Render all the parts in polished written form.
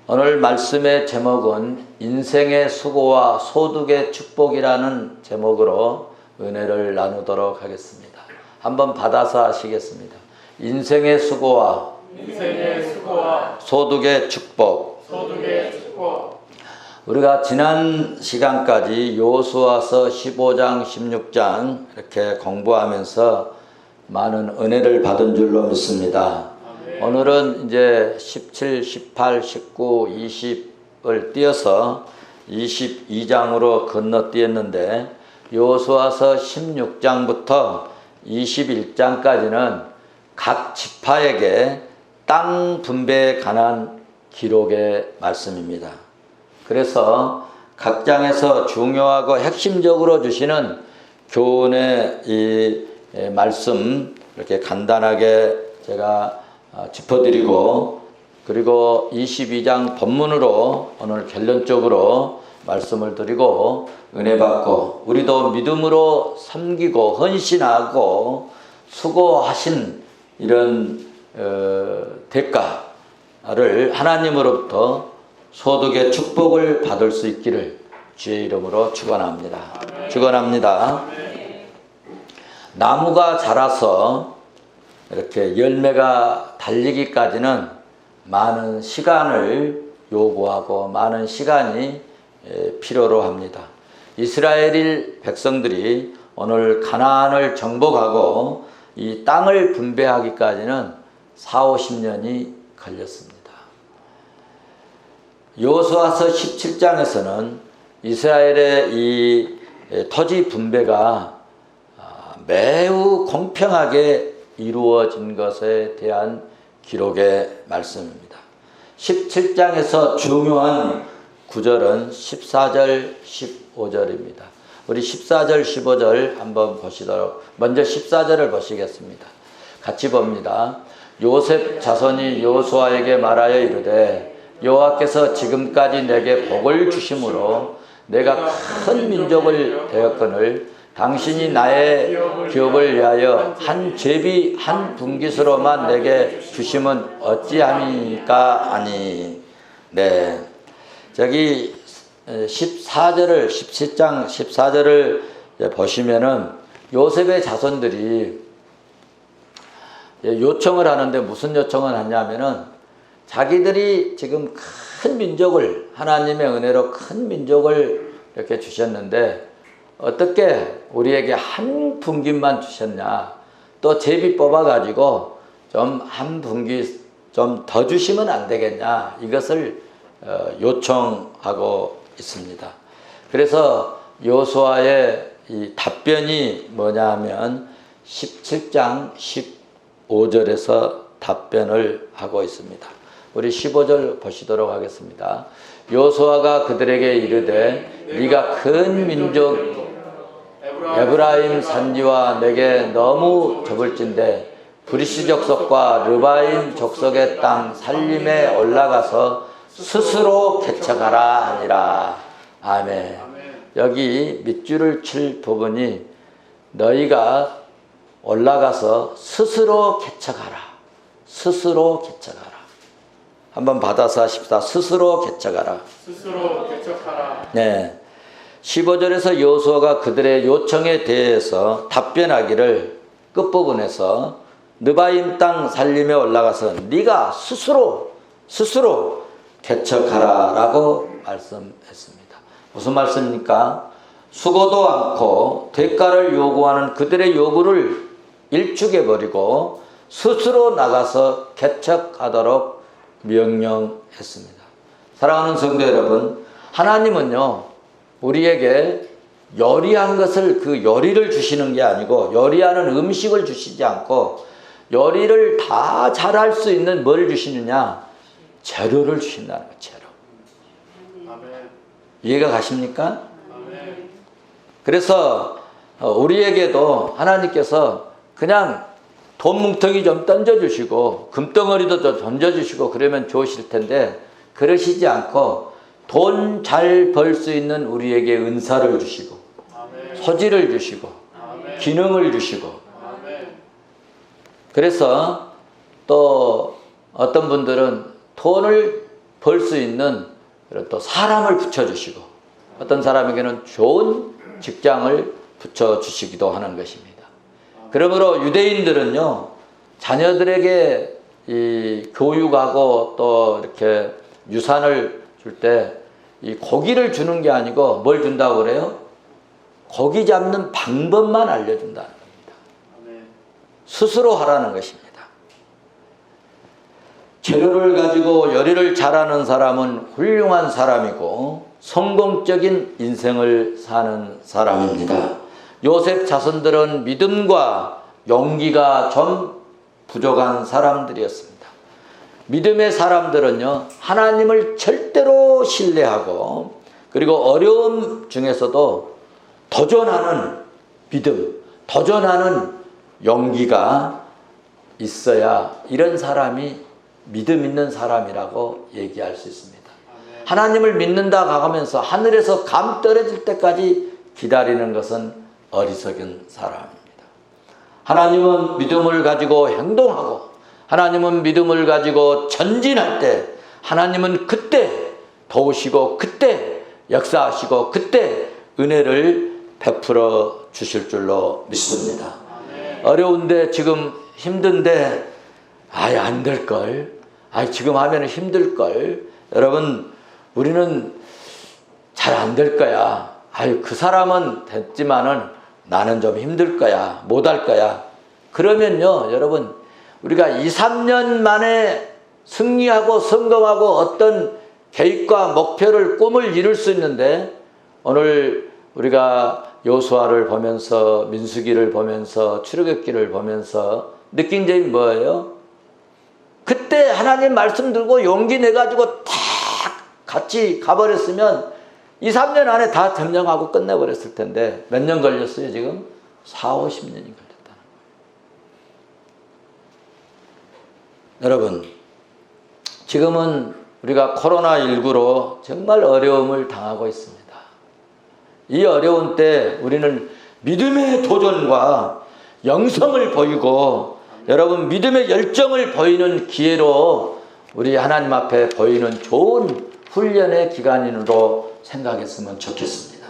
오늘 말씀의 제목은 인생의 수고와 소득의 축복이라는 제목으로 은혜를 나누도록 하겠습니다. 한번 받아서 하시겠습니다. 인생의 수고와 소득의 축복. 우리가 지난 시간까지 여호수아서 15장, 16장 이렇게 공부하면서 많은 은혜를 받은 줄로 믿습니다. 오늘은 이제 17, 18, 19, 20을 띄어서 22장으로 건너뛰었는데 여호수아서 16장부터 21장까지는 각 지파에게 땅 분배에 관한 기록의 말씀입니다. 그래서 각 장에서 중요하고 핵심적으로 주시는 교훈의 이 말씀 이렇게 간단하게 제가 짚어드리고, 그리고 22장 본문으로 오늘 결론적으로 말씀을 드리고 은혜 받고 우리도 믿음으로 섬기고 헌신하고 수고하신 이런 대가를 하나님으로부터 소득의 축복을 받을 수 있기를 주의 이름으로 축원합니다. 축원합니다. 나무가 자라서 이렇게 열매가 달리기까지는 많은 시간을 요구하고 많은 시간이 필요로 합니다. 이스라엘 백성들이 오늘 가나안을 정복하고 이 땅을 분배하기까지는 40-50년이 걸렸습니다. 여호수아서 17장에서는 이스라엘의 이 토지 분배가 매우 공평하게 이루어진 것에 대한 기록의 말씀입니다. 17장에서 중요한 구절은 14절, 15절입니다. 우리 14절, 15절 한번 보시도록, 먼저 14절을 보시겠습니다. 같이 봅니다. 요셉 자손이 여호수아에게 말하여 이르되 여호와께서 지금까지 내게 복을 주심으로 내가 큰 민족을 되었거늘 당신이 나의 기업을 위하여 한 제비 한 분깃으로만 내게 주심은 어찌함이니까 아니. 네, 저기 14절을 17장 14절을 보시면은 요셉의 자손들이 요청을 하는데 무슨 요청을 하냐면은 자기들이 지금 큰 민족을, 하나님의 은혜로 큰 민족을 이렇게 주셨는데 어떻게 우리에게 한 분깃만 주셨냐, 또 제비 뽑아 가지고 좀 한 분깃 좀 더 주시면 안 되겠냐, 이것을 요청하고 있습니다. 그래서 여호수아의 이 답변이 뭐냐 하면 17장 15절에서 답변을 하고 있습니다. 우리 15절 보시도록 하겠습니다. 여호수아가 그들에게 이르되 네가 큰 민족 에브라임 산지와 내게 너무 좁을진대 브리스 족속과 르바임 족속의 땅 살림에 올라가서 스스로 개척하라 하니라. 아멘. 여기 밑줄을 칠 부분이 너희가 올라가서 스스로 개척하라. 스스로 개척하라. 한번 받아서 하십시다. 스스로 개척하라. 스스로 개척하라. 네. 15절에서 여호수아가 그들의 요청에 대해서 답변하기를 끝부분에서 느바임 땅 살림에 올라가서 네가 스스로 개척하라 라고 말씀했습니다. 무슨 말씀입니까? 수고도 않고 대가를 요구하는 그들의 요구를 일축해버리고 스스로 나가서 개척하도록 명령했습니다. 사랑하는 성도 여러분, 하나님은요 우리에게 요리한 것을, 그 요리를 주시는 게 아니고 요리하는 음식을 주시지 않고 요리를 다 잘할 수 있는 뭘 주시느냐? 재료를 주신다는 거예요. 재료. 이해가 가십니까? 그래서 우리에게도 하나님께서 그냥 돈 뭉텅이 좀 던져주시고 금덩어리도 좀 던져주시고 그러면 좋으실 텐데 그러시지 않고 돈 잘 벌 수 있는 우리에게 은사를 주시고 소질을 주시고 기능을 주시고, 그래서 또 어떤 분들은 벌 수 있는 그런 또 사람을 붙여주시고 어떤 사람에게는 좋은 직장을 붙여주시기도 하는 것입니다. 그러므로 유대인들은요, 자녀들에게 이 교육하고 또 이렇게 유산을 줄 때 이 고기를 주는 게 아니고 뭘 준다고 그래요? 고기 잡는 방법만 알려준다는 겁니다. 스스로 하라는 것입니다. 재료를 가지고 요리를 잘하는 사람은 훌륭한 사람이고 성공적인 인생을 사는 사람입니다. 요셉 자손들은 믿음과 용기가 좀 부족한 사람들이었습니다. 믿음의 사람들은요, 하나님을 절대로 신뢰하고 그리고 어려움 중에서도 도전하는 믿음, 도전하는 용기가 있어야 이런 사람이 믿음 있는 사람이라고 얘기할 수 있습니다. 하나님을 믿는다 가면서 하늘에서 감 떨어질 때까지 기다리는 것은 어리석은 사람입니다. 하나님은 믿음을 가지고 행동하고 하나님은 믿음을 가지고 전진할 때 하나님은 그때 도우시고 그때 역사하시고 그때 은혜를 베풀어 주실 줄로 믿습니다. 어려운데 지금 힘든데 아예 안 될걸, 지금 하면 힘들걸, 여러분 우리는 잘 안 될 거야, 그 사람은 됐지만은 나는 좀 힘들 거야, 못 할 거야. 그러면요 여러분, 우리가 2, 3년 만에 승리하고 성공하고 어떤 계획과 목표를 꿈을 이룰 수 있는데, 오늘 우리가 여호수아를 보면서 민수기를 보면서 출애굽기를 보면서 느낀 점이 뭐예요? 그때 하나님 말씀 들고 용기 내가지고 탁 같이 가버렸으면 2, 3년 안에 다 점령하고 끝내버렸을 텐데 몇 년 걸렸어요? 지금 4, 50년이 걸렸다는 거예요. 여러분, 지금은 우리가 코로나19로 정말 어려움을 당하고 있습니다. 이 어려운 때 우리는 믿음의 도전과 영성을 보이고 여러분 믿음의 열정을 보이는 기회로 우리 하나님 앞에 보이는 좋은 훈련의 기간으로 생각했으면 좋겠습니다.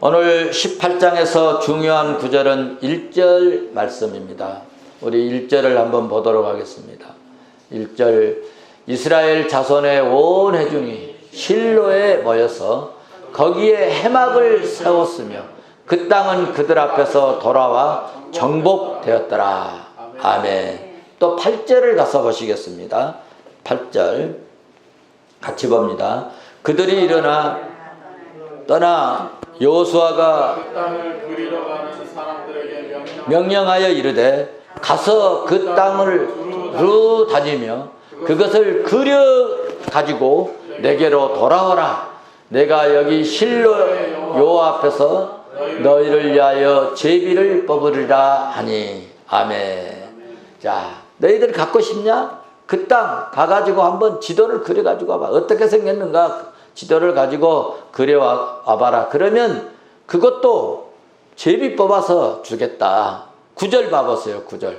오늘 18장에서 중요한 구절은 1절 말씀입니다. 우리 1절을 한번 보도록 하겠습니다. 1절, 이스라엘 자손의 온 회중이 실로에 모여서 거기에 해막을 세웠으며 그 땅은 그들 앞에서 돌아와 정복되었더라. 아멘. 또 8절을 가서 보시겠습니다. 8절 같이 봅니다. 그들이 일어나 떠나 여호수아가 명령하여 이르되 가서 그 땅을 두루 다니며 그것을 그려 가지고 내게로 돌아오라. 내가 여기 실로 여호와 앞에서 너희를 위하여 제비를 뽑으리라 하니. 아멘. 자, 너희들 갖고 싶냐? 그 땅 가가지고 한번 지도를 그려가지고 와봐. 어떻게 생겼는가 지도를 가지고 그려와봐라. 그러면 그것도 제비 뽑아서 주겠다. 9절 봐보세요. 9절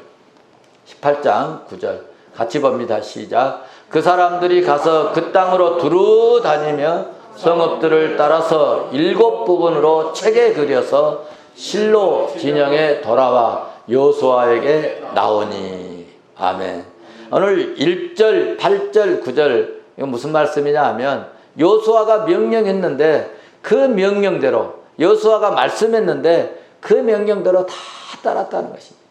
18장 9절 같이 봅니다. 시작. 그 사람들이 가서 그 땅으로 두루 다니며 성읍들을 따라서 7 부분으로 책에 그려서 실로 진영에 돌아와 여호수아에게 나오니. 아멘. 오늘 1절, 8절, 9절 이건 무슨 말씀이냐 하면 여호수아가 명령했는데 그 명령대로 여호수아가 말씀했는데 그 명령대로 다 따랐다는 것입니다.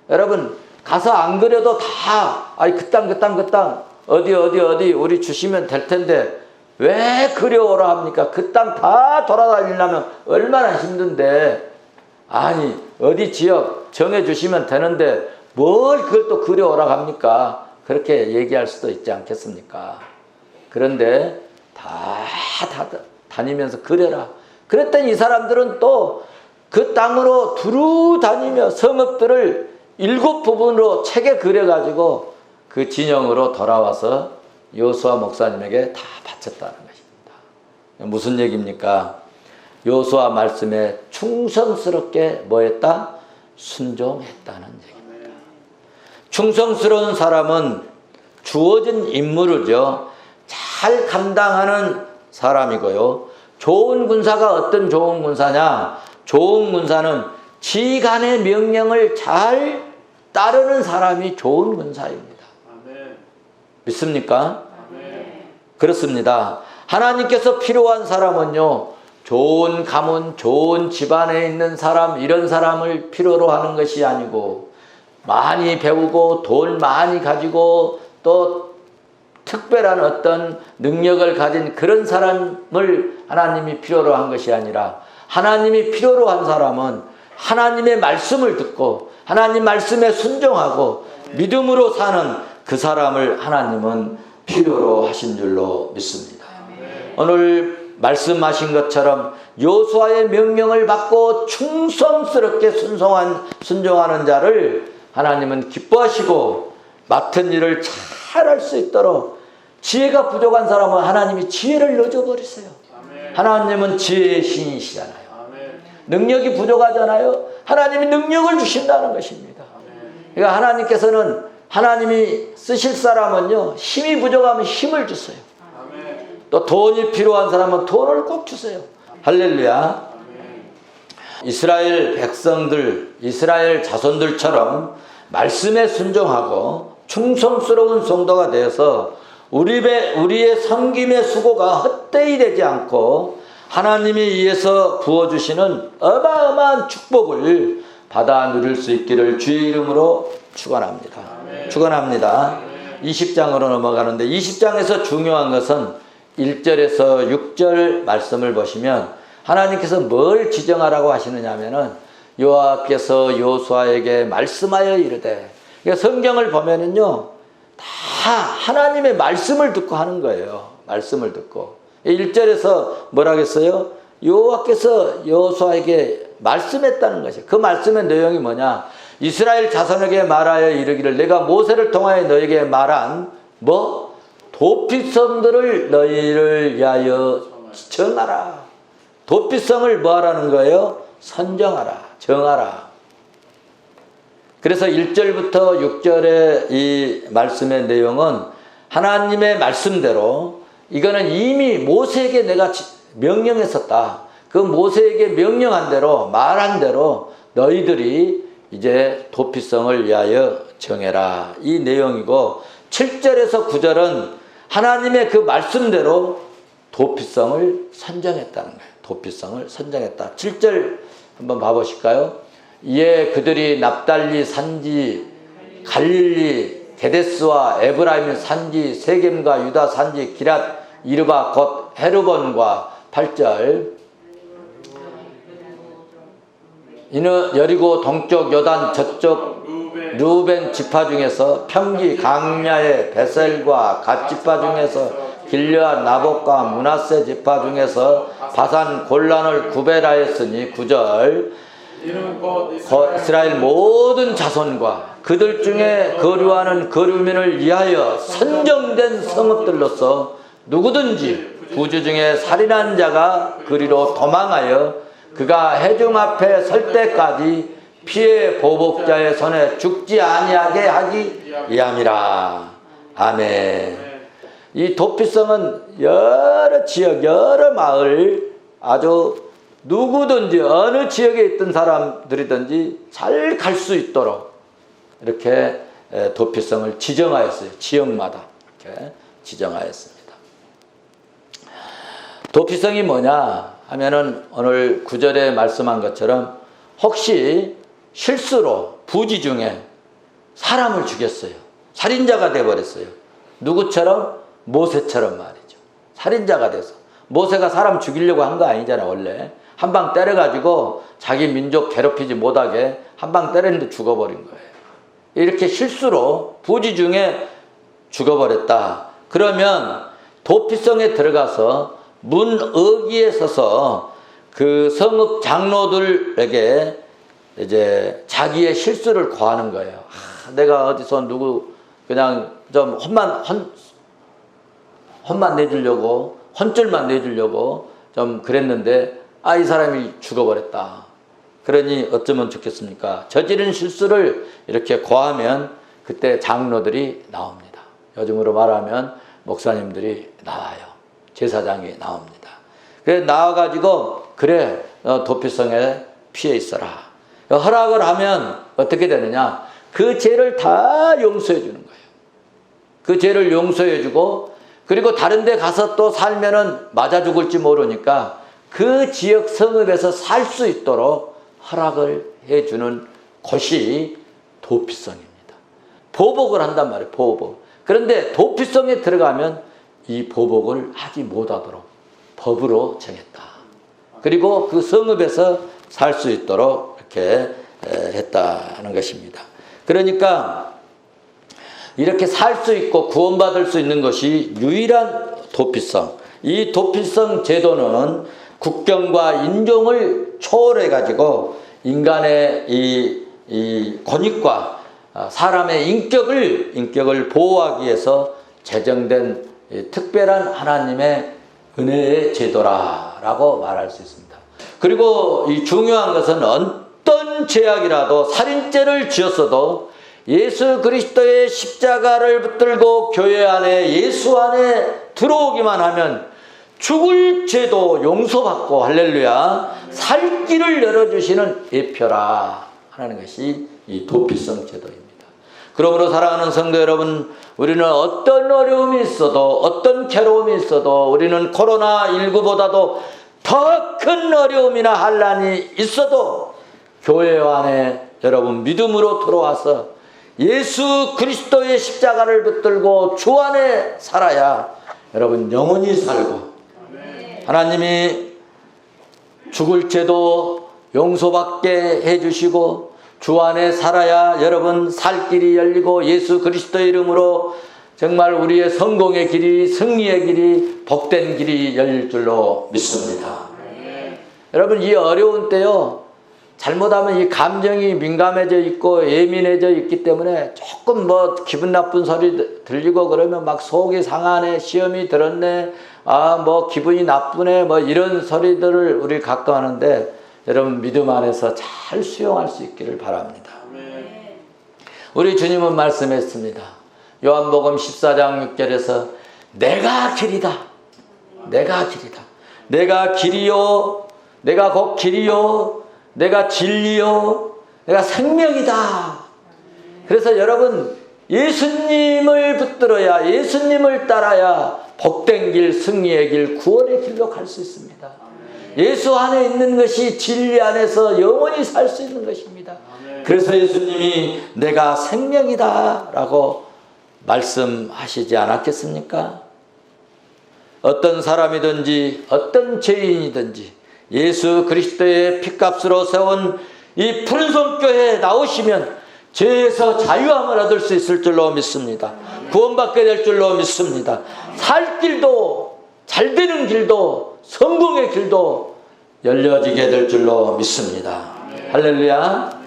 여러분 가서 안 그려도 다 그 땅 어디 우리 주시면 될 텐데 왜 그려오라 합니까? 그 땅 다 돌아다니려면 얼마나 힘든데, 어디 지역 정해주시면 되는데 뭘 그걸 또 그려오라 합니까? 그렇게 얘기할 수도 있지 않겠습니까? 그런데 다 다니면서 그려라. 그랬더니 이 사람들은 또 그 땅으로 두루 다니며 성읍들을 7 부분으로 책에 그려가지고 그 진영으로 돌아와서 여호수아 목사님에게 다 바쳤다는 것입니다. 무슨 얘기입니까? 여호수아 말씀에 충성스럽게 뭐했다? 순종했다는 얘기입니다. 충성스러운 사람은 주어진 임무를요 잘 감당하는 사람이고요. 좋은 군사가 어떤 좋은 군사냐? 좋은 군사는 지간의 명령을 잘 따르는 사람이 좋은 군사입니다. 아멘. 믿습니까? 아멘. 그렇습니다. 하나님께서 필요한 사람은요, 좋은 가문, 좋은 집안에 있는 사람, 이런 사람을 필요로 하는 것이 아니고, 많이 배우고 돈 많이 가지고 또 특별한 어떤 능력을 가진 그런 사람을 하나님이 필요로 한 것이 아니라, 하나님이 필요로 한 사람은 하나님의 말씀을 듣고 하나님 말씀에 순종하고 믿음으로 사는 그 사람을 하나님은 필요로 하신 줄로 믿습니다. 오늘 말씀하신 것처럼 여호수아의 명령을 받고 충성스럽게 순종하는 자를 하나님은 기뻐하시고 맡은 일을 잘할 수 있도록, 지혜가 부족한 사람은 하나님이 지혜를 넣어버리세요. 하나님은 지혜의 신이시잖아요. 능력이 부족하잖아요. 하나님이 능력을 주신다는 것입니다. 그러니까 하나님께서는, 하나님이 쓰실 사람은요, 힘이 부족하면 힘을 주세요. 또 돈이 필요한 사람은 돈을 꼭 주세요. 할렐루야. 이스라엘 백성들, 이스라엘 자손들처럼 말씀에 순종하고 충성스러운 성도가 되어서 우리의 섬김의 수고가 헛되이 되지 않고 하나님이 위해서 부어주시는 어마어마한 축복을 받아 누릴 수 있기를 주의 이름으로 축원합니다. 축원합니다. 20장으로 넘어가는데, 20장에서 중요한 것은 1절에서 6절 말씀을 보시면 하나님께서 뭘 지정하라고 하시느냐 하면은, 여호와께서 여호수아에게 말씀하여 이르되, 그러니까 성경을 보면은요, 다 하나님의 말씀을 듣고 하는 거예요. 말씀을 듣고. 1절에서 뭐라고 했어요? 여호와께서 여호수아에게 말씀했다는 것이에요. 그 말씀의 내용이 뭐냐? 이스라엘 자손에게 말하여 이르기를, 내가 모세를 통하여 너에게 말한 도피성들을 너희를 위하여 정하라. 도피성을 뭐 하라는 거예요? 선정하라, 정하라. 그래서 1절부터 6절의 이 말씀의 내용은 하나님의 말씀대로, 이거는 이미 모세에게 내가 명령했었다. 그 모세에게 명령한 대로, 말한 대로 너희들이 이제 도피성을 위하여 정해라, 이 내용이고, 7절에서 9절은 하나님의 그 말씀대로 도피성을 선정했다는 거예요. 도피성을 선정했다. 7절 한번 봐보실까요? 이에 그들이 납달리 산지, 갈릴리, 게데스와 에브라임 산지, 세겜과 유다 산지, 기랏 이르바 곧 헤르본과 8절, 이는 여리고 동쪽 요단 저쪽 르우벤 지파 중에서 평지 강야의 베셀과 갓 지파 중에서 길르앗 나봇과 므낫세 지파 중에서 바산 골란을 구별하였으니, 9절, 이스라엘 모든 자손과 그들 중에 거류하는 거류민을 위하여 선정된 성읍들로서 누구든지 부주 중에 살인한 자가 그리로 도망하여 그가 회중 앞에 설 때까지 피해 보복자의 손에 죽지 아니하게 하기 위함이라. 아멘. 이 도피성은 여러 지역, 여러 마을, 아주 누구든지 어느 지역에 있던 사람들이든지 잘 갈 수 있도록 이렇게 도피성을 지정하였어요. 지역마다 이렇게 지정하였습니다. 도피성이 뭐냐 하면은 오늘 9절에 말씀한 것처럼, 혹시 실수로 부지 중에 사람을 죽였어요. 살인자가 되어버렸어요. 누구처럼? 모세처럼 말이죠. 살인자가 돼서. 모세가 사람 죽이려고 한 거 아니잖아. 원래 한 방 때려가지고 자기 민족 괴롭히지 못하게 한 방 때렸는데 죽어버린 거예요. 이렇게 실수로 부지 중에 죽어버렸다. 그러면 도피성에 들어가서 문 어귀에 서서 그 성읍 장로들에게 이제 자기의 실수를 고하는 거예요. 내가 어디서 누구 그냥 좀 혼만 내주려고, 혼줄만 내주려고 좀 그랬는데, 이 사람이 죽어버렸다. 그러니 어쩌면 좋겠습니까? 저지른 실수를 이렇게 고하면 그때 장로들이 나옵니다. 요즘으로 말하면 목사님들이 나와요. 제사장이 나옵니다. 그래 나와가지고 그래 도피성에 피해 있어라. 허락을 하면 어떻게 되느냐? 그 죄를 다 용서해 주는 거예요. 그 죄를 용서해 주고 그리고 다른 데 가서 또 살면은 맞아 죽을지 모르니까 그 지역 성읍에서 살 수 있도록 허락을 해 주는 곳이 도피성입니다. 보복을 한단 말이에요. 보복. 그런데 도피성에 들어가면 이 보복을 하지 못하도록 법으로 정했다. 그리고 그 성읍에서 살 수 있도록 이렇게 했다는 것입니다. 그러니까 이렇게 살 수 있고 구원받을 수 있는 것이 유일한 도피성. 이 도피성 제도는 국경과 인종을 초월해 가지고 인간의 이 권익과 사람의 인격을 보호하기 위해서 제정된 특별한 하나님의 은혜의 제도라고 말할 수 있습니다. 그리고 이 중요한 것은 어떤 죄악이라도 살인죄를 지었어도 예수 그리스도의 십자가를 붙들고 교회 안에 예수 안에 들어오기만 하면 죽을 죄도 용서받고 할렐루야 살 길을 열어주시는 예표라 하는 것이 이 도피성 제도입니다. 그러므로 사랑하는 성도 여러분, 우리는 어떤 어려움이 있어도 어떤 괴로움이 있어도 우리는 코로나19보다도 더 큰 어려움이나 환난이 있어도 교회 안에 여러분 믿음으로 들어와서 예수 그리스도의 십자가를 붙들고 주 안에 살아야 여러분 영원히 살고 하나님이 죽을 죄도 용서받게 해주시고 주 안에 살아야 여러분 살 길이 열리고 예수 그리스도의 이름으로 정말 우리의 성공의 길이 승리의 길이 복된 길이 열릴 줄로 믿습니다. 여러분 이 어려운 때요 잘못하면 이 감정이 민감해져 있고 예민해져 있기 때문에 조금 뭐 기분 나쁜 소리 들리고 그러면 막 속이 상하네 시험이 들었네 뭐 기분이 나쁘네 뭐 이런 소리들을 우리 가끔 하는데 여러분 믿음 안에서 잘 수용할 수 있기를 바랍니다. 우리 주님은 말씀했습니다. 요한복음 14장 6절에서 내가 길이다. 내가 길이다. 내가 길이요. 내가 곧 길이요. 내가 진리요. 내가 생명이다. 그래서 여러분 예수님을 붙들어야 예수님을 따라야 복된 길, 승리의 길, 구원의 길로 갈 수 있습니다. 예수 안에 있는 것이 진리 안에서 영원히 살 수 있는 것입니다. 그래서 예수님이 내가 생명이다 라고 말씀하시지 않았겠습니까? 어떤 사람이든지 어떤 죄인이든지 예수 그리스도의 피값으로 세운 이 푸른 손교회에 나오시면 죄에서 자유함을 얻을 수 있을 줄로 믿습니다. 구원받게 될 줄로 믿습니다. 살 길도 잘 되는 길도 성공의 길도 열려지게 될 줄로 믿습니다. 할렐루야.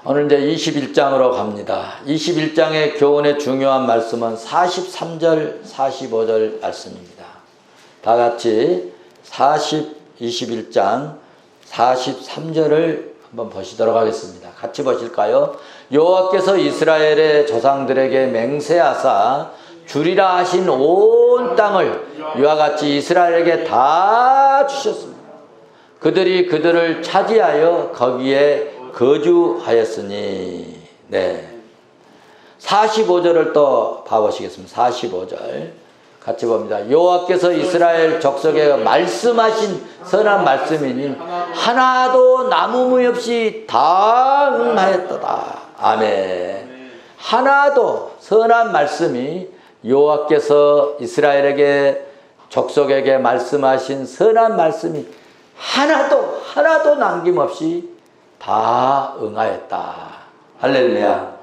오늘 이제 21장으로 갑니다. 21장의 교훈의 중요한 말씀은 43절 45절 말씀입니다. 다 같이 21장 43절을 한번 보시도록 하겠습니다. 같이 보실까요? 여호와께서 이스라엘의 조상들에게 맹세하사 주리라 하신 온 땅을 이와 같이 이스라엘에게 다 주셨습니다. 그들이 그들을 차지하여 거기에 거주하였으니. 네. 45절을 또 봐보시겠습니다. 45절 같이 봅니다. 여호와께서 이스라엘 족속에 말씀하신 선한 말씀이니 하나도 남음이 없이 다 응하였도다. 아멘. 하나도 선한 말씀이 여호와께서 이스라엘에게 족속에게 말씀하신 선한 말씀이 하나도 남김없이 다 응하였다. 할렐루야.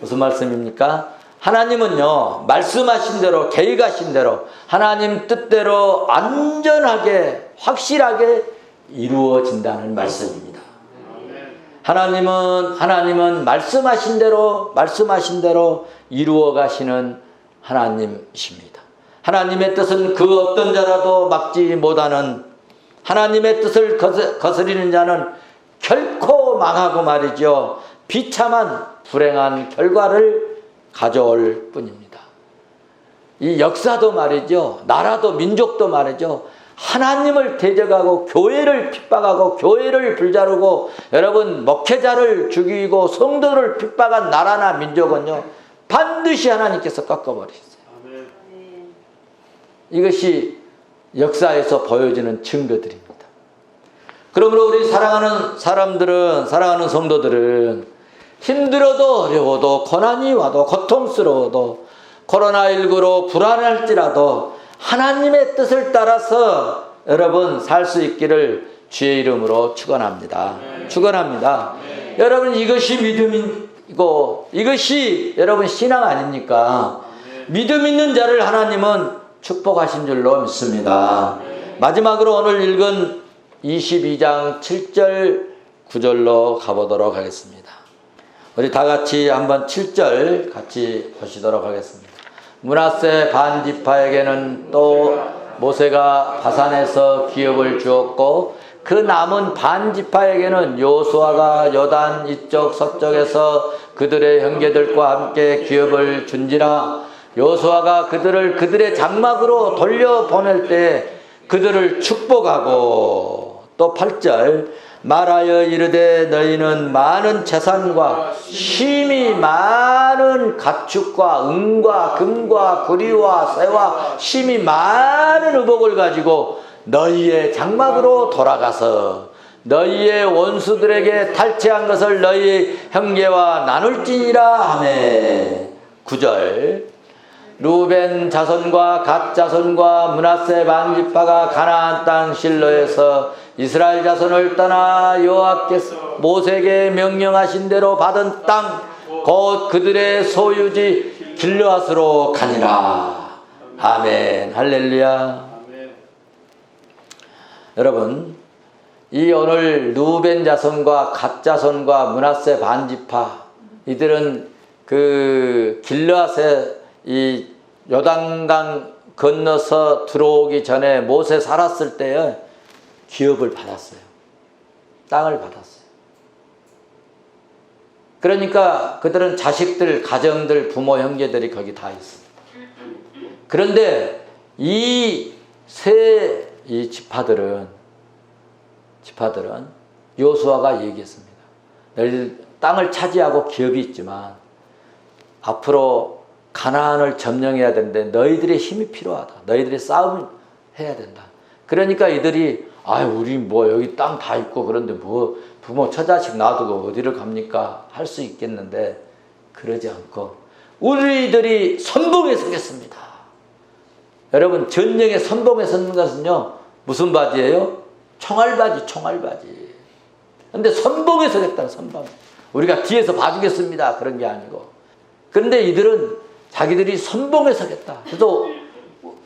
무슨 말씀입니까? 하나님은요 말씀하신 대로 계획하신 대로 하나님 뜻대로 안전하게 확실하게 이루어진다는 말씀입니다. 하나님은 말씀하신 대로 이루어 가시는 하나님이십니다. 하나님의 뜻은 그 어떤 자라도 막지 못하는 하나님의 뜻을 거스리는 자는 결코 망하고 말이죠. 비참한 불행한 결과를 가져올 뿐입니다. 이 역사도 말이죠. 나라도 민족도 말이죠. 하나님을 대적하고 교회를 핍박하고 교회를 불자르고 여러분 목회자를 죽이고 성도를 핍박한 나라나 민족은요. 반드시 하나님께서 꺾어버리셨어요. 이것이 역사에서 보여지는 증거들입니다. 그러므로 우리 사랑하는 사람들은, 사랑하는 성도들은 힘들어도 어려워도 고난이 와도 고통스러워도 코로나19로 불안할지라도 하나님의 뜻을 따라서 여러분 살 수 있기를 주의 이름으로 축원합니다. 축원합니다. 여러분 이것이 믿음이고 이것이 여러분 신앙 아닙니까? 믿음 있는 자를 하나님은 축복하신 줄로 믿습니다. 마지막으로 오늘 읽은 22장 7절 9절로 가보도록 하겠습니다. 우리 다 같이 한번 7절 같이 보시도록 하겠습니다. 므낫세 반지파에게는 또 모세가 바산에서 기업을 주었고 그 남은 반지파에게는 여호수아가 요단 이쪽 서쪽에서 그들의 형제들과 함께 기업을 준지라. 여호수아가 그들을 그들의 장막으로 돌려보낼 때 그들을 축복하고 또 8절 말하여 이르되 너희는 많은 재산과 힘이 많은 가축과 은과 금과 구리와 새와 힘이 많은 의복을 가지고 너희의 장막으로 돌아가서 너희의 원수들에게 탈취한 것을 너희 형제와 나눌지니라 하매. 9절 루벤 자손과 갓 자손과 므낫세 반지파가 가나안 땅 실로에서 이스라엘 자손을 떠나 여호와께서 모세에게 명령하신 대로 받은 땅 곧 그들의 소유지 길르앗으로 가니라. 아멘. 할렐루야. 여러분 이 오늘 루벤 자손과 갓 자손과 므낫세 반지파 이들은 그 길르앗에 이 요단강 건너서 들어오기 전에 모세 살았을 때에 기업을 받았어요. 땅을 받았어요. 그러니까 그들은 자식들, 가정들, 부모, 형제들이 거기 다 있습니다. 그런데 이 지파들은 여호수아가 얘기했습니다. 너희 땅을 차지하고 기업이 있지만 앞으로 가나안을 점령해야 되는데 너희들의 힘이 필요하다. 너희들이 싸움을 해야 된다. 그러니까 이들이 우리 뭐 여기 땅 다 있고 그런데 뭐 부모 처자식 놔두고 어디를 갑니까? 할 수 있겠는데 그러지 않고 우리들이 선봉에 서겠습니다. 여러분 전쟁에 선봉에 서는 것은요 무슨 바지예요? 총알바지. 근데 선봉에 서겠다는 선봉. 우리가 뒤에서 봐주겠습니다. 그런 게 아니고. 그런데 이들은 자기들이 선봉에 서겠다. 그래서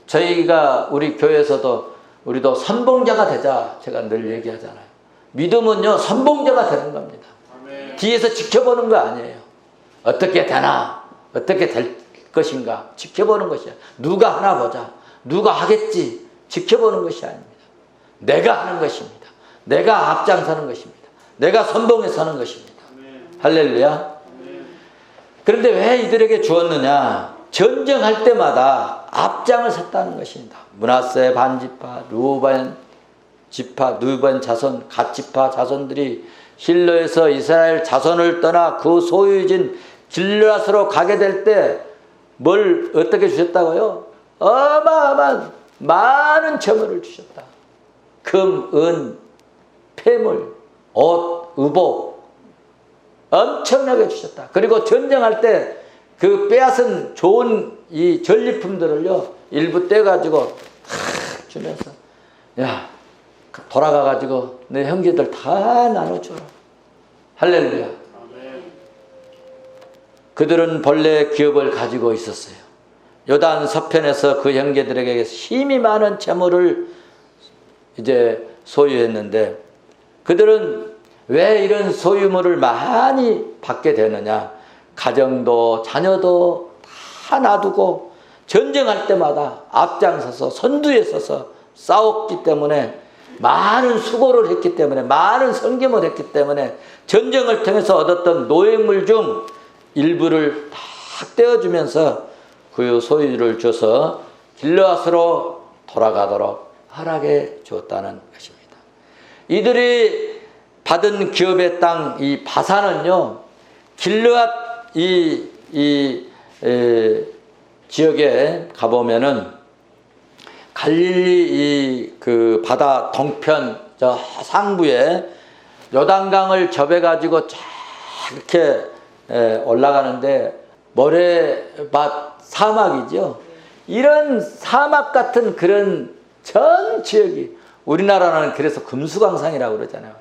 저희가 우리 교회에서도 우리도 선봉자가 되자 제가 늘 얘기하잖아요. 믿음은요 선봉자가 되는 겁니다. 아멘. 뒤에서 지켜보는 거 아니에요. 어떻게 되나 어떻게 될 것인가 지켜보는 것이야. 누가 하나 보자. 누가 하겠지 지켜보는 것이 아닙니다. 내가 하는 것입니다. 내가 앞장서는 것입니다. 내가 선봉에 서는 것입니다. 아멘. 할렐루야. 아멘. 그런데 왜 이들에게 주었느냐. 전쟁할 때마다 앞장을 섰다는 것입니다. 므낫세 반지파, 루벤 지파, 루벤 자손, 갓 지파 자손들이 실로에서 이스라엘 자손을 떠나 그 소유진 길르앗으로 가게 될 때 뭘 어떻게 주셨다고요? 어마어마한 많은 재물을 주셨다. 금, 은, 폐물, 옷, 의복 엄청나게 주셨다. 그리고 전쟁할 때 그 빼앗은 좋은 이 전리품들을요 일부 떼가지고 주면서 야 돌아가가지고 내 형제들 다 나눠줘라. 할렐루야. 그들은 본래 기업을 가지고 있었어요. 요단 서편에서 그 형제들에게 힘이 많은 재물을 이제 소유했는데 그들은 왜 이런 소유물을 많이 받게 되느냐. 가정도 자녀도 다 놔두고 전쟁할 때마다 앞장서서 선두에 서서 싸웠기 때문에 많은 수고를 했기 때문에 많은 섬김을 했기 때문에 전쟁을 통해서 얻었던 노획물 중 일부를 다 떼어주면서 그 소유를 줘서 길르앗으로 돌아가도록 허락해 주었다는 것입니다. 이들이 받은 기업의 땅, 이 바산은요, 길르앗 지역에 가보면은 갈릴리 그 바다 동편 저 상부에 요단강을 접해가지고 쫙 이렇게 올라가는데 모래밭 사막이죠. 이런 사막 같은 그런 전 지역이, 우리나라는 그래서 금수강산이라고 그러잖아요.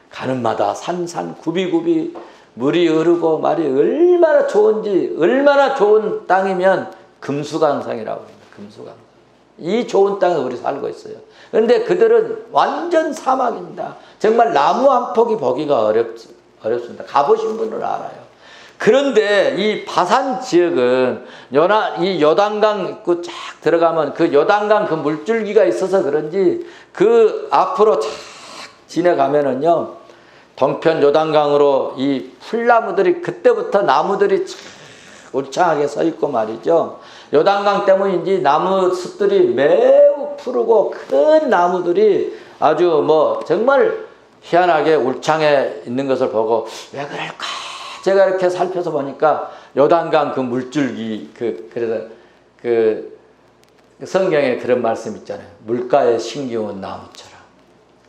가는 마다 산산 굽이굽이 물이 흐르고 말이 얼마나 좋은지, 얼마나 좋은 땅이면 금수강산이라고 합니다. 금수강산. 이 좋은 땅에 우리 살고 있어요. 그런데 그들은 완전 사막입니다. 정말 나무 한 폭이 보기가 어렵습니다. 가보신 분은 알아요. 그런데 이 바산 지역은 이 요단강 입구 쫙 들어가면 그 요단강 그 물줄기가 있어서 그런지 그 앞으로 쫙 지나가면은요, 동편 요단강으로 이 풀나무들이, 그때부터 나무들이 울창하게 서 있고 말이죠. 요단강 때문인지 나무 숲들이 매우 푸르고 큰 나무들이 아주 뭐 정말 희한하게 울창해 있는 것을 보고 왜 그럴까? 제가 이렇게 살펴서 보니까 요단강 그 물줄기, 그래서 그 성경에 그런 말씀 있잖아요. 물가에 심기운 나무처럼.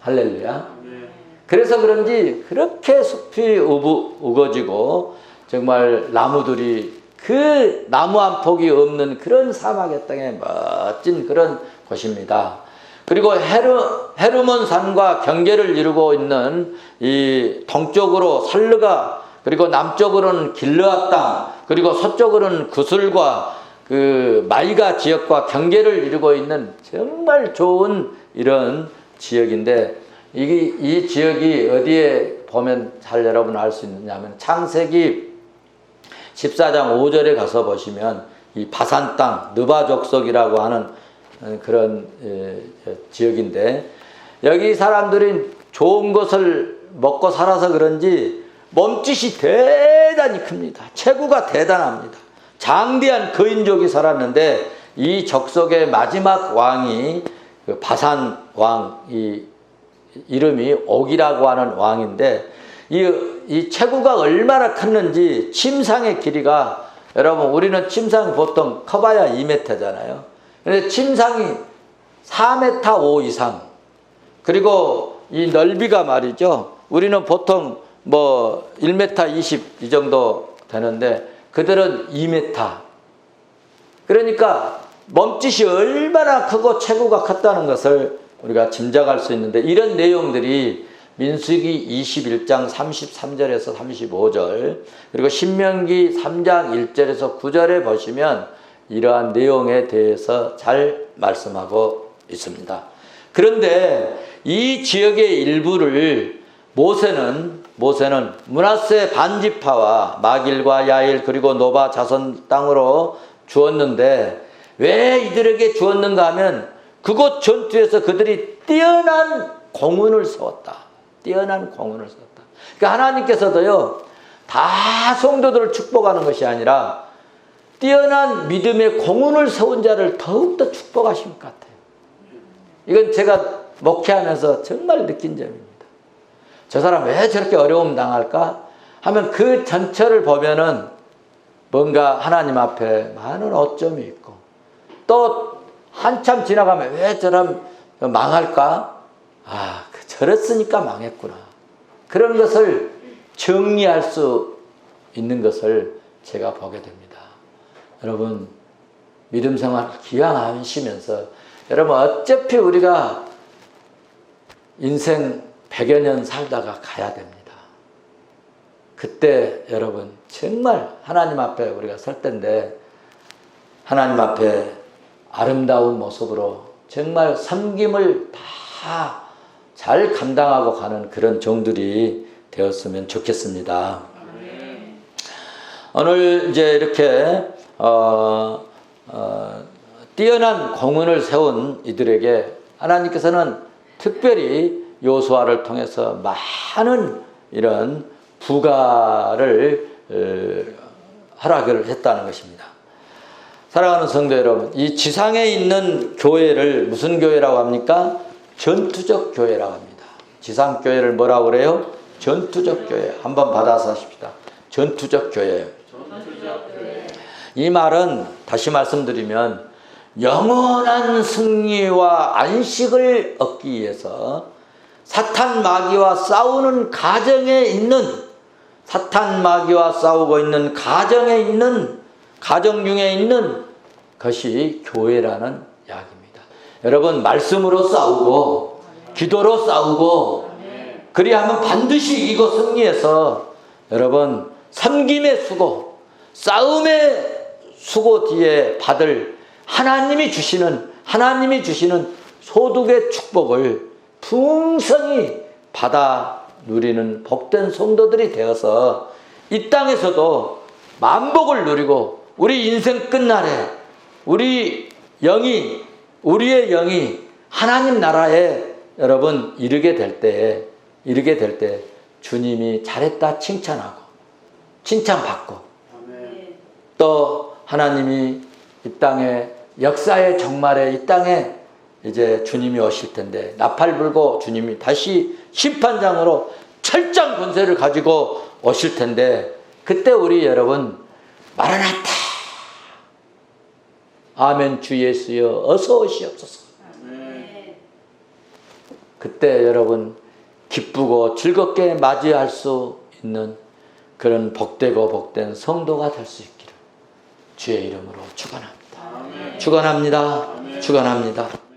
할렐루야. 그래서 그런지 그렇게 숲이 우거지고 정말 나무들이 그 나무 한 폭이 없는 그런 사막의 땅에 멋진 그런 곳입니다. 그리고 헤르몬 산과 경계를 이루고 있는 이 동쪽으로 살르가, 그리고 남쪽으로는 길르앗 땅, 그리고 서쪽으로는 구슬과 그 마이가 지역과 경계를 이루고 있는 정말 좋은 이런 지역인데, 이 지역이 어디에 보면 잘 여러분 알 수 있느냐면 창세기 14장 5절에 가서 보시면 이 바산 땅, 느바 족속이라고 하는 그런 지역인데, 여기 사람들이 좋은 것을 먹고 살아서 그런지 몸짓이 대단히 큽니다. 체구가 대단합니다. 장대한 거인족이 살았는데 이 족속의 마지막 왕이 그 바산 왕, 이 이름이 옥이라고 하는 왕인데, 이 체구가 얼마나 컸는지 침상의 길이가, 여러분 우리는 침상이 보통 커봐야 2m잖아요. 근데 침상이 4m 5 이상, 그리고 이 넓이가 말이죠, 우리는 보통 뭐 1m 20 이 정도 되는데 그들은 2m. 그러니까 몸짓이 얼마나 크고 체구가 컸다는 것을 우리가 짐작할 수 있는데, 이런 내용들이 민수기 21장 33절에서 35절, 그리고 신명기 3장 1절에서 9절에 보시면 이러한 내용에 대해서 잘 말씀하고 있습니다. 그런데 이 지역의 일부를 모세는 므낫세 반지파와 마길과 야일 그리고 노바 자손 땅으로 주었는데, 왜 이들에게 주었는가 하면 그곳 전투에서 그들이 뛰어난 공훈을 세웠다. 뛰어난 공훈을 세웠다. 그러니까 하나님께서도요, 다 성도들을 축복하는 것이 아니라 뛰어난 믿음의 공훈을 세운 자를 더욱더 축복하신 것 같아요. 이건 제가 목회하면서 정말 느낀 점입니다. 저 사람 왜 저렇게 어려움 당할까 하면 그 전체를 보면은 뭔가 하나님 앞에 많은 오점이 있고, 또 한참 지나가면 왜 저런 망할까? 아, 저랬으니까 망했구나. 그런 것을 정리할 수 있는 것을 제가 보게 됩니다. 여러분, 믿음 생활 기왕하시면서, 여러분 어차피 우리가 인생 100여 년 살다가 가야 됩니다. 그때 여러분 정말 하나님 앞에 우리가 설 때인데, 하나님 앞에 아름다운 모습으로 정말 섬김을 다 잘 감당하고 가는 그런 종들이 되었으면 좋겠습니다. 오늘 이제 이렇게 뛰어난 공훈을 세운 이들에게 하나님께서는 특별히 여호수아를 통해서 많은 이런 부가를 허락을 했다는 것입니다. 사랑하는 성도 여러분, 이 지상에 있는 교회를 무슨 교회라고 합니까? 전투적 교회라고 합니다. 지상 교회를 뭐라고 그래요? 전투적 교회. 한번 받아서 하십시다. 전투적 교회. 이 말은 다시 말씀드리면 영원한 승리와 안식을 얻기 위해서 사탄 마귀와 싸우는 가정에 있는, 사탄 마귀와 싸우고 있는 가정에 있는, 가정 중에 있는 것이 교회라는 이야기입니다. 여러분, 말씀으로 싸우고 기도로 싸우고 그리하면 반드시 이기고 승리해서 여러분 섬김의 수고, 싸움의 수고 뒤에 받을 하나님이 주시는 소득의 축복을 풍성히 받아 누리는 복된 성도들이 되어서 이 땅에서도 만복을 누리고 우리 인생 끝날에 우리의 영이 하나님 나라에 여러분 이르게 될 때 주님이 잘했다 칭찬하고 칭찬받고 또 하나님이 이 땅에 역사의 종말에 이 땅에 이제 주님이 오실 텐데 나팔 불고 주님이 다시 심판장으로 철장 권세를 가지고 오실 텐데 그때 우리 여러분 마라나타 아멘 주 예수여 어서 오시옵소서. 그때 여러분 기쁘고 즐겁게 맞이할 수 있는 그런 복되고 복된 성도가 될 수 있기를 주의 이름으로 축원합니다. 축원합니다. 축원합니다.